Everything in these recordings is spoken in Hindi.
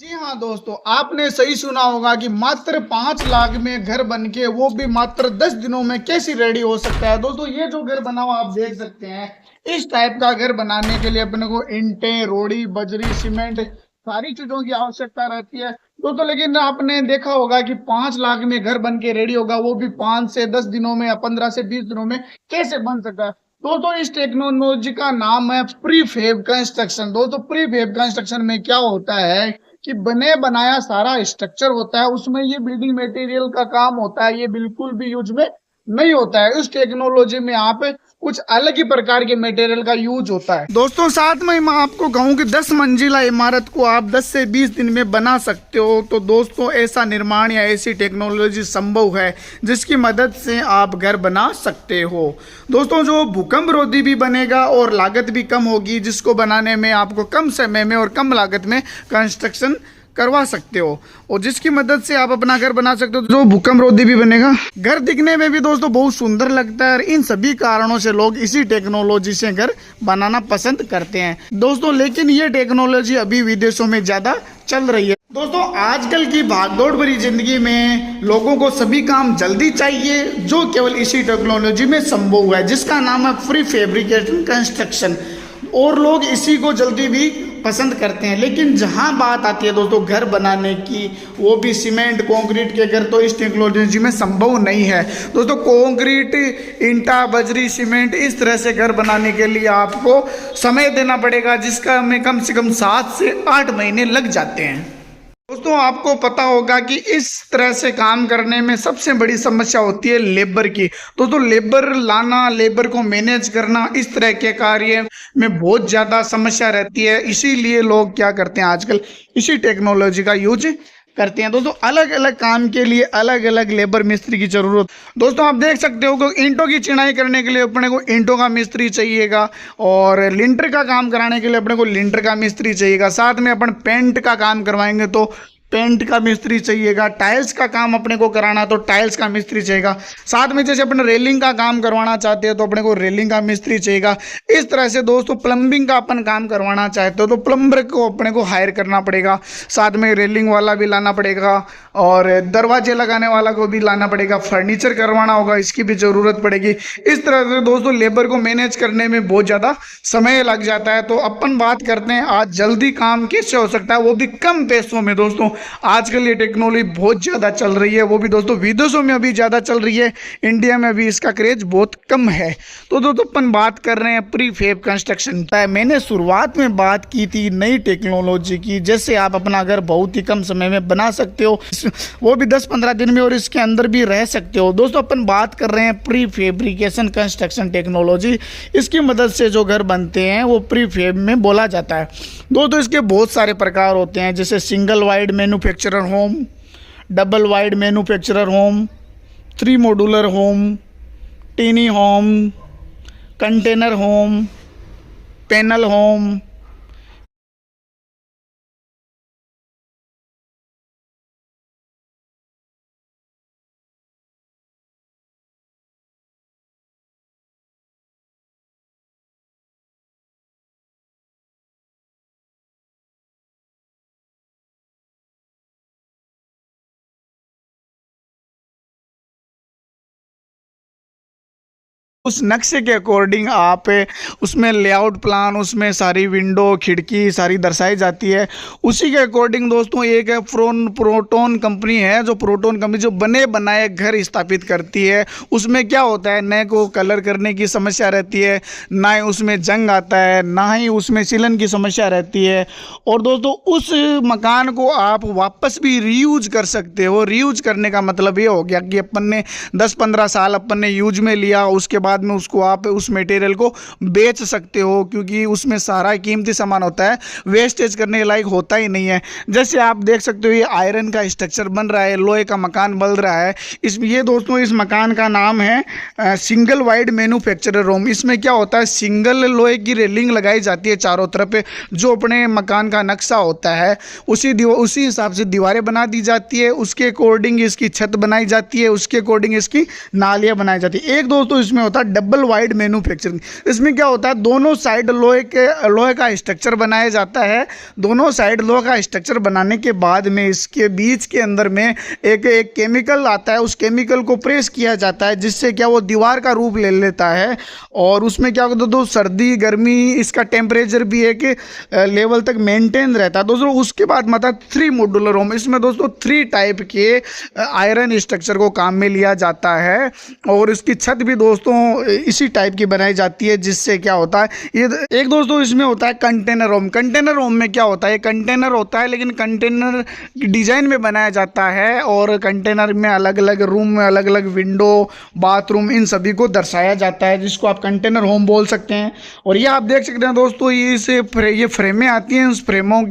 जी हाँ दोस्तों, आपने सही सुना होगा कि मात्र 5 लाख में घर बनके वो भी मात्र 10 दिनों में कैसे रेडी हो सकता है। दोस्तों ये जो घर बना हुआ आप देख सकते हैं, इस टाइप का घर बनाने के लिए अपने को ईंटें, रोड़ी, बजरी, सीमेंट सारी चीजों की आवश्यकता रहती है दोस्तों। लेकिन आपने देखा होगा कि 5 लाख में घर बन के रेडी होगा, वो भी 5 से 10 दिनों में या 15 से 20 दिनों में कैसे बन सकता है। दोस्तों इस टेक्नोलॉजी का नाम है प्रीफेब कंस्ट्रक्शन। दोस्तों प्रीफेब कंस्ट्रक्शन में क्या होता है कि बने बनाया सारा स्ट्रक्चर होता है, उसमें ये बिल्डिंग मटेरियल का काम होता है, ये बिल्कुल भी यूज में नहीं होता है। इस टेक्नोलॉजी में यहाँ पे कुछ अलग ही प्रकार के मटेरियल का यूज होता है दोस्तों। साथ में मैं आपको कहूँ कि 10 मंजिला इमारत को आप 10 से 20 दिन में बना सकते हो। तो दोस्तों ऐसा निर्माण या ऐसी टेक्नोलॉजी संभव है जिसकी मदद से आप घर बना सकते हो दोस्तों। जो भूकंप रोधी भी बनेगा और लागत भी कम होगी, जिसको बनाने में आपको कम समय में और कम लागत में कंस्ट्रक्शन करवा सकते हो और जिसकी मदद से आप अपना घर बना सकते हो। जो भूकंप रोधी भी बनेगा, घर दिखने में भी दोस्तों बहुत सुंदर लगता है और इन सभी कारणों से लोग इसी टेक्नोलॉजी से घर बनाना पसंद करते हैं दोस्तों। लेकिन ये टेक्नोलॉजी अभी विदेशों में ज्यादा चल रही है दोस्तों। आजकल की भागदौड़ भरी जिंदगी में लोगों को सभी काम जल्दी चाहिए, जो केवल इसी टेक्नोलॉजी में संभव है, जिसका नाम है प्री फैब्रिकेशन कंस्ट्रक्शन, और लोग इसी को जल्दी भी पसंद करते हैं। लेकिन जहां बात आती है दोस्तों घर बनाने की, वो भी सीमेंट कंक्रीट के घर, तो इस टेक्नोलॉजी में संभव नहीं है दोस्तों। कंक्रीट, ईंटा, बजरी, सीमेंट, इस तरह से घर बनाने के लिए आपको समय देना पड़ेगा, जिसका में कम से कम 7 से 8 महीने लग जाते हैं दोस्तों। आपको पता होगा कि इस तरह से काम करने में सबसे बड़ी समस्या होती है लेबर की दोस्तों। लेबर लाना, लेबर को मैनेज करना, इस तरह के कार्य में बहुत ज़्यादा समस्या रहती है। इसीलिए लोग क्या करते हैं आजकल, इसी टेक्नोलॉजी का यूज करते हैं दोस्तों। अलग अलग काम के लिए अलग अलग लेबर मिस्त्री की जरूरत दोस्तों। आप देख सकते हो कि ईंटों की चिनाई करने के लिए अपने को ईंटों का मिस्त्री चाहिएगा, और लिंटर का काम कराने के लिए अपने को लिंटर का मिस्त्री चाहिएगा। साथ में अपन पेंट का काम करवाएंगे तो पेंट का मिस्त्री चाहिएगा। टाइल्स का काम अपने को कराना तो टाइल्स का मिस्त्री चाहिएगा। साथ में जैसे अपने रेलिंग का काम करवाना चाहते हैं तो अपने को रेलिंग का मिस्त्री चाहिएगा। इस तरह से दोस्तों प्लम्बिंग का अपन काम करवाना चाहते हो तो प्लम्बर को अपने को हायर करना पड़ेगा। साथ में रेलिंग वाला भी लाना पड़ेगा और दरवाजे लगाने वाला को भी लाना पड़ेगा। फर्नीचर करवाना होगा, इसकी भी ज़रूरत पड़ेगी। इस तरह से दोस्तों लेबर को मैनेज करने में बहुत ज़्यादा समय लग जाता है। तो अपन बात करते हैं आज जल्दी काम कैसे हो सकता है, वो भी कम पैसों में दोस्तों। आजकल ये टेक्नोलॉजी बहुत ज़्यादा चल रही है, वो भी दोस्तों विदेशों में अभी ज़्यादा चल रही है, इंडिया में अभी इसका क्रेज बहुत कम है। तो दोस्तों अपन बात कर रहे हैं प्री फैब कंस्ट्रक्शन। मैंने शुरुआत में बात की थी नई टेक्नोलॉजी की, जैसे आप अपना घर बहुत ही कम समय में बना सकते हो, वो भी 10-15 दिन में, और इसके अंदर भी रह सकते हो दोस्तों। अपन बात कर रहे हैं प्री फैब्रिकेशन कंस्ट्रक्शन टेक्नोलॉजी। इसकी मदद से जो घर बनते हैं वो प्री फैब में बोला जाता है दोस्तों। इसके बहुत सारे प्रकार होते हैं, जैसे single wide manufacturer home, double wide manufacturer home, 3 modular home, tiny home, container home, panel home. उस नक्शे के अकॉर्डिंग आप उसमें लेआउट प्लान, उसमें सारी विंडो, खिड़की सारी दर्शाई जाती है। उसी के अकॉर्डिंग दोस्तों एक प्रोटोन कंपनी है, जो प्रोटोन कंपनी जो बने बनाए घर स्थापित करती है। उसमें क्या होता है, नए को कलर करने की समस्या रहती है, ना ही उसमें जंग आता है, ना ही उसमें सिलन की समस्या रहती है। और दोस्तों उस मकान को आप वापस भी रीयूज कर सकते हो। रीयूज करने का मतलब ये हो गया कि अपन ने 10-15 साल अपन ने यूज में लिया, उसके बाद में उसको आप उस मटेरियल को बेच सकते हो, क्योंकि उसमें सारा कीमती सामान होता है, वेस्टेज करने के लायक होता ही नहीं है। जैसे आप देख सकते हो ये आयरन का स्ट्रक्चर बन रहा है, लोहे का मकान बन रहा है। ये दोस्तों इस मकान का नाम है सिंगल वाइड मैन्युफैक्चरर होम। इसमें क्या होता है, सिंगल लोहे की रेलिंग लगाई जाती है चारों तरफ, जो अपने मकान का नक्शा होता है उसी हिसाब से दीवारें बना दी जाती है, उसके अकॉर्डिंग इसकी छत बनाई जाती है, उसके अकॉर्डिंग इसकी नालियाँ बनाई जाती है। एक दोस्तों इसमें होता है है डबल वाइड मैन्युफैक्चरिंग। इसमें क्या होता है, दोनों साइड लोहे का स्ट्रक्चर बनाया जाता है। दोनों साइड लोहे का स्ट्रक्चर बनाने के बाद में इसके बीच के अंदर में एक केमिकल आता है, उस केमिकल को प्रेस किया जाता है, जिससे क्या वो दीवार का रूप ले लेता है। और उसमें क्या होता है दोस्तों, सर्दी गर्मी इसका टेम्परेचर भी एक लेवल तक मेंटेन रहता है दोस्तों। उसके बाद मतलब 3 मॉड्यूलर होम, इसमें दोस्तों 3 टाइप के आयरन स्ट्रक्चर को काम में लिया जाता है। और इसकी छत भी दोस्तों इसी टाइप की बनाई जाती है, जिससे क्या होता है, ये एक दोस्तों इसमें होता है कंटेनर होम। कंटेनर होम में क्या होता है, ये कंटेनर होता है लेकिन कंटेनर डिजाइन में बनाया जाता है, और कंटेनर में अलग अलग रूम में अलग अलग विंडो बाथरूम इन सभी को दर्शाया जाता है, जिसको आप कंटेनर होम बोल सकते हैं। और ये आप देख सकते हैं दोस्तों, ये फ्रेमें आती हैं, उस फ्रेमों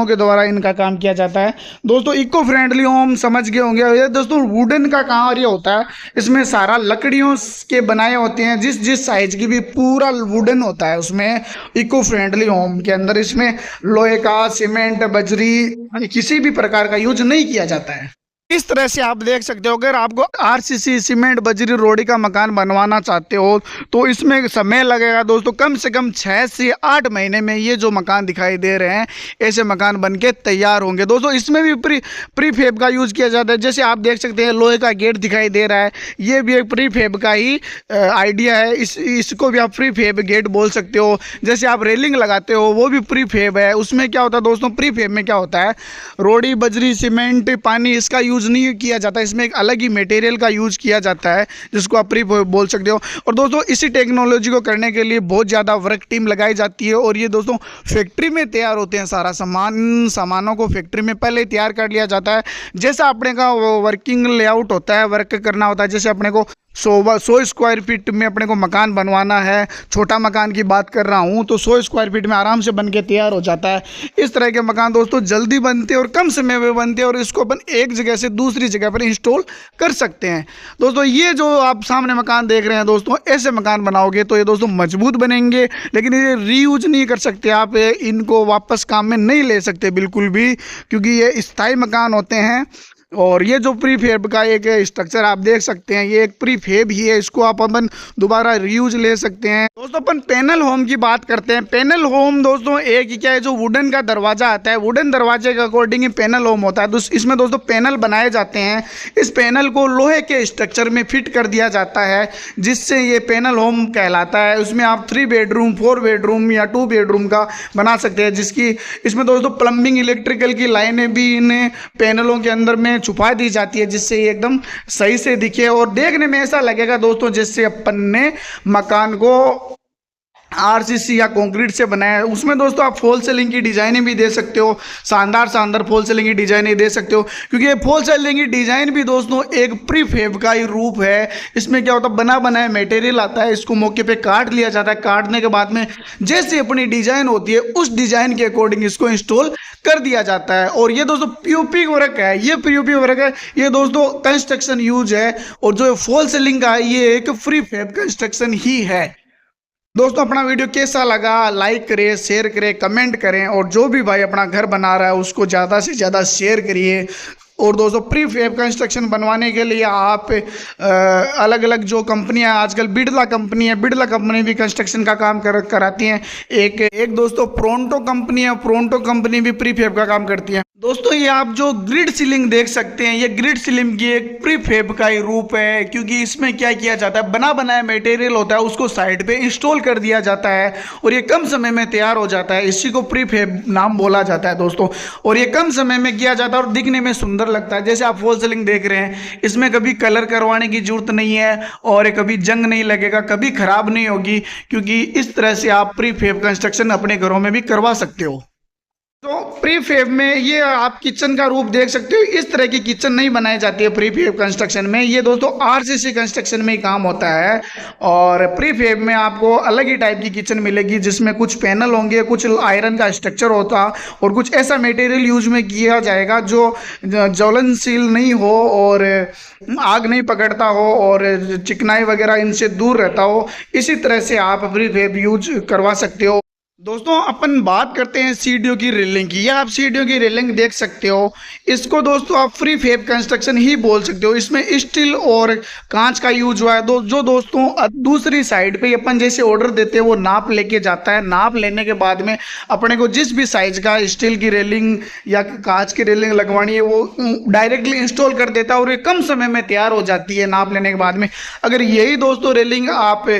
के द्वारा इनका काम किया जाता है दोस्तों। इको फ्रेंडली होम समझ गए होंगे। ये दोस्तों वुडन का कार्य होता है, इसमें सारा लकड़ियों के बनाए होते हैं, जिस साइज की भी पूरा वुडन होता है उसमें। इको फ्रेंडली होम के अंदर इसमें लोहे का, सीमेंट, बजरी किसी भी प्रकार का यूज नहीं किया जाता है। इस तरह से आप देख सकते हो, अगर आपको आरसीसी सीमेंट बजरी रोड़ी का मकान बनवाना चाहते हो तो इसमें समय लगेगा दोस्तों, कम से कम 6 से 8 महीने में ये जो मकान दिखाई दे रहे हैं ऐसे मकान बनके तैयार होंगे दोस्तों। इसमें भी प्री फेब का यूज़ किया जाता है। जैसे आप देख सकते हैं लोहे का गेट दिखाई दे रहा है, ये भी एक प्री फेब का ही आइडिया है। इसको भी आप प्री फेब गेट बोल सकते हो। जैसे आप रेलिंग लगाते हो वो भी प्री फेब है। उसमें क्या होता है दोस्तों, प्री फेब में क्या होता है, रोड़ी बजरी सीमेंट पानी इसका यूज नहीं किया जाता, इसमें एक अलग ही मटेरियल का यूज किया जाता है, जिसको आप प्री बोल सकते हो। और दोस्तों इसी टेक्नोलॉजी को करने के लिए बहुत ज़्यादा वर्क टीम लगाई जाती है, और ये दोस्तों फैक्ट्री में तैयार होते हैं। सारा सामानों को फैक्ट्री में पहले तैयार कर लिया जाता है। जैसा अपने का वर्किंग लेआउट होता है, वर्क करना होता है, जैसे अपने को 100 स्क्वायर फीट में अपने को मकान बनवाना है, छोटा मकान की बात कर रहा हूँ, तो 100 स्क्वायर फीट में आराम से बन के तैयार हो जाता है। इस तरह के मकान दोस्तों जल्दी बनते हैं और कम समय में बनते हैं, और इसको अपन एक जगह से दूसरी जगह पर इंस्टॉल कर सकते हैं दोस्तों। ये जो आप सामने मकान देख रहे हैं दोस्तों, ऐसे मकान बनाओगे तो ये दोस्तों मजबूत बनेंगे, लेकिन ये रीयूज नहीं कर सकते आप, इनको वापस काम में नहीं ले सकते बिल्कुल भी, क्योंकि ये स्थायी मकान होते हैं। और ये जो प्री फेब का एक स्ट्रक्चर आप देख सकते हैं, ये एक प्री फेब ही है, इसको आप अपन दोबारा रीयूज ले सकते हैं दोस्तों। अपन पैनल होम की बात करते हैं। पैनल होम दोस्तों एक ही क्या है, जो वुडन का दरवाजा आता है, वुडन दरवाजे के अकॉर्डिंग ही पैनल होम होता है। इसमें दोस्तों पैनल बनाए जाते हैं, इस पैनल को लोहे के स्ट्रक्चर में फिट कर दिया जाता है, जिससे ये पैनल होम कहलाता है। उसमें आप 3 बेडरूम 4 बेडरूम या 2 बेडरूम का बना सकते हैं, जिसकी इसमें दोस्तों प्लम्बिंग इलेक्ट्रिकल की लाइनें भी इन पैनलों के अंदर में छुपा दी जाती है, जिससे ये एकदम सही से दिखे और देखने में ऐसा लगेगा दोस्तों जैसे अपन ने मकान को आरसीसी या कंक्रीट से बनाया है। उसमें दोस्तों आप फॉल सीलिंग की डिजाइनिंग भी दे सकते हो, शानदार फॉल सीलिंग की डिजाइनिंग दे सकते हो, क्योंकि ये फॉल सीलिंग की डिजाइन भी दोस्तों एक प्री फेब का ही रूप है। इसमें क्या होता है, बना बनाया मटेरियल आता है, इसको मौके पे काट लिया जाता है, काटने के बाद में जैसे अपनी डिजाइन होती है उस डिजाइन के अकॉर्डिंग इसको इंस्टॉल कर दिया जाता है। और ये दोस्तों पीओपी वर्क है, ये पीओपी वर्क है, ये दोस्तों कंस्ट्रक्शन यूज है। और जो फॉल सीलिंग का है ये एक प्री फेब कंस्ट्रक्शन ही है। दोस्तों अपना वीडियो कैसा लगा, लाइक करें, शेयर करें, कमेंट करें, और जो भी भाई अपना घर बना रहा है उसको ज़्यादा से ज़्यादा शेयर करिए। और दोस्तों प्री फेब कंस्ट्रक्शन बनवाने के लिए आप अलग अलग जो कंपनियां आजकल, बिड़ला कंपनी है, बिड़ला कंपनी भी कंस्ट्रक्शन का काम कराती हैं। एक दोस्तों प्रोंटो कंपनी है, प्रोंटो कंपनी भी प्री फेब का काम करती है दोस्तों। ये आप जो ग्रिड सीलिंग देख सकते हैं, ये ग्रिड सीलिंग की एक प्री फेब का ही रूप है, क्योंकि इसमें क्या किया जाता है, बना बनाया मटेरियल होता है, उसको साइड पे इंस्टॉल कर दिया जाता है और ये कम समय में तैयार हो जाता है। इसी को प्री फेब नाम बोला जाता है दोस्तों। और ये कम समय में किया जाता है और दिखने में सुंदर लगता है। जैसे आप फॉल सीलिंग देख रहे हैं, इसमें कभी कलर करवाने की जरूरत नहीं है और कभी जंग नहीं लगेगा, कभी खराब नहीं होगी, क्योंकि इस तरह से आप प्री फेब कंस्ट्रक्शन अपने घरों में भी करवा सकते हो। तो प्री फेब में ये आप किचन का रूप देख सकते हो, इस तरह की किचन नहीं बनाई जाती है प्री फेब कंस्ट्रक्शन में। ये दोस्तों आरसीसी कंस्ट्रक्शन में ही काम होता है। और प्री फेब में आपको अलग ही टाइप की किचन मिलेगी, जिसमें कुछ पैनल होंगे, कुछ आयरन का स्ट्रक्चर होता और कुछ ऐसा मटेरियल यूज में किया जाएगा जो ज्वलनशील नहीं हो और आग नहीं पकड़ता हो और चिकनाई वगैरह इनसे दूर रहता हो। इसी तरह से आप प्री फेब यूज करवा सकते हो दोस्तों अपन बात करते हैं सीढ़ियों की रेलिंग की। यह आप सीढ़ियों की रेलिंग देख सकते हो। इसको दोस्तों आप फ्री फेब कंस्ट्रक्शन ही बोल सकते हो। इसमें स्टील और कांच का यूज हुआ है। जो दोस्तों दूसरी साइड पे अपन जैसे ऑर्डर देते हैं वो नाप लेके जाता है। नाप लेने के बाद में अपने को जिस भी साइज का स्टील की रेलिंग या कांच की रेलिंग लगवानी है वो डायरेक्टली इंस्टॉल कर देता है और ये कम समय में तैयार हो जाती है नाप लेने के बाद में। अगर यही दोस्तों रेलिंग आप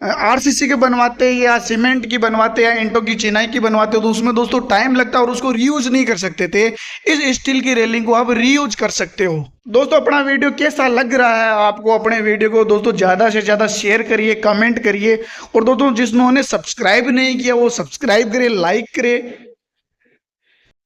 आरसीसी के बनवाते हैं या सीमेंट की बनवाते हैं या ईंटों की चिनाई की बनवाते हो तो उसमें दोस्तों टाइम लगता है और उसको रीयूज नहीं कर सकते थे। इस स्टील की रेलिंग को आप रीयूज कर सकते हो। दोस्तों अपना वीडियो कैसा लग रहा है आपको? अपने वीडियो को दोस्तों ज़्यादा से ज़्यादा शेयर करिए, कमेंट करिए और दोस्तों जिन्होंने सब्सक्राइब नहीं किया वो सब्सक्राइब करिए, लाइक करिए।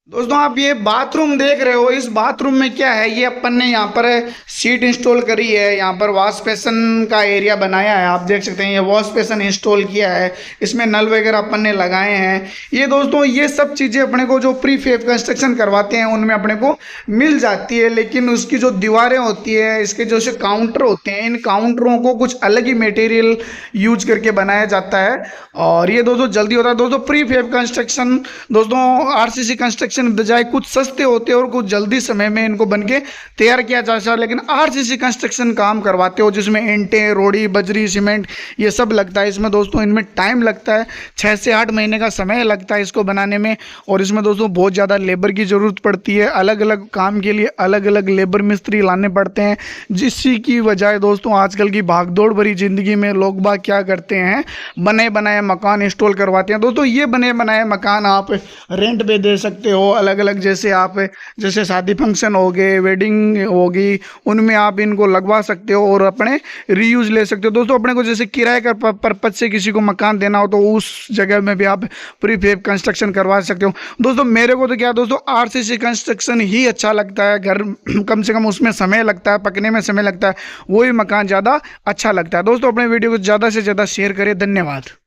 दोस्तों आप ये बाथरूम देख रहे हो। इस बाथरूम में क्या है, ये अपन ने यहाँ पर सीट इंस्टॉल करी है। यहाँ पर वॉश बेसिन का एरिया बनाया है। आप देख सकते हैं ये वॉश बेसिन इंस्टॉल किया है। इसमें नल वगैरह अपन ने लगाए हैं। ये दोस्तों ये सब चीज़ें अपने को जो प्री फेब कंस्ट्रक्शन करवाते हैं उनमें अपने को मिल जाती है। लेकिन उसकी जो दीवारें होती है, इसके जो से काउंटर होते हैं, इन काउंटरों को कुछ अलग ही मटेरियल यूज करके बनाया जाता है और ये दोस्तों जल्दी होता है। दोस्तों प्री फेब कंस्ट्रक्शन दोस्तों आरसीसी कंस्ट्रक्शन बजाय कुछ सस्ते होते हैं और कुछ जल्दी समय में इनको बनके तैयार किया जा सकता है। लेकिन आरसीसी कंस्ट्रक्शन काम करवाते हो जिसमें ईंटें, रोड़ी, बजरी, सीमेंट ये सब लगता है। इसमें दोस्तों इनमें टाइम लगता है, 6 से 8 महीने का समय लगता है इसको बनाने में। और इसमें दोस्तों बहुत ज़्यादा लेबर की ज़रूरत पड़ती है। अलग अलग काम के लिए अलग अलग लेबर मिस्त्री लाने पड़ते हैं, जिसकी की वजह दोस्तों आजकल की भागदौड़ भरी ज़िंदगी में लोग बाग क्या करते हैं, बने बनाए मकान इंस्टॉल करवाते हैं। दोस्तों ये बने बनाए मकान आप रेंट पे दे सकते हो अलग अलग। जैसे शादी फंक्शन हो गए, वेडिंग होगी, उनमें आप इनको लगवा सकते हो और अपने रीयूज ले सकते हो। दोस्तों अपने को जैसे किराए का पर्पज से किसी को मकान देना हो तो उस जगह में भी आप प्री फेब कंस्ट्रक्शन करवा सकते हो। दोस्तों मेरे को तो क्या दोस्तों आरसीसी कंस्ट्रक्शन ही अच्छा लगता है। घर कम से कम उसमें समय लगता है, पकने में समय लगता है, वही मकान ज़्यादा अच्छा लगता है। दोस्तों अपने वीडियो को ज़्यादा से ज़्यादा शेयर करें। धन्यवाद।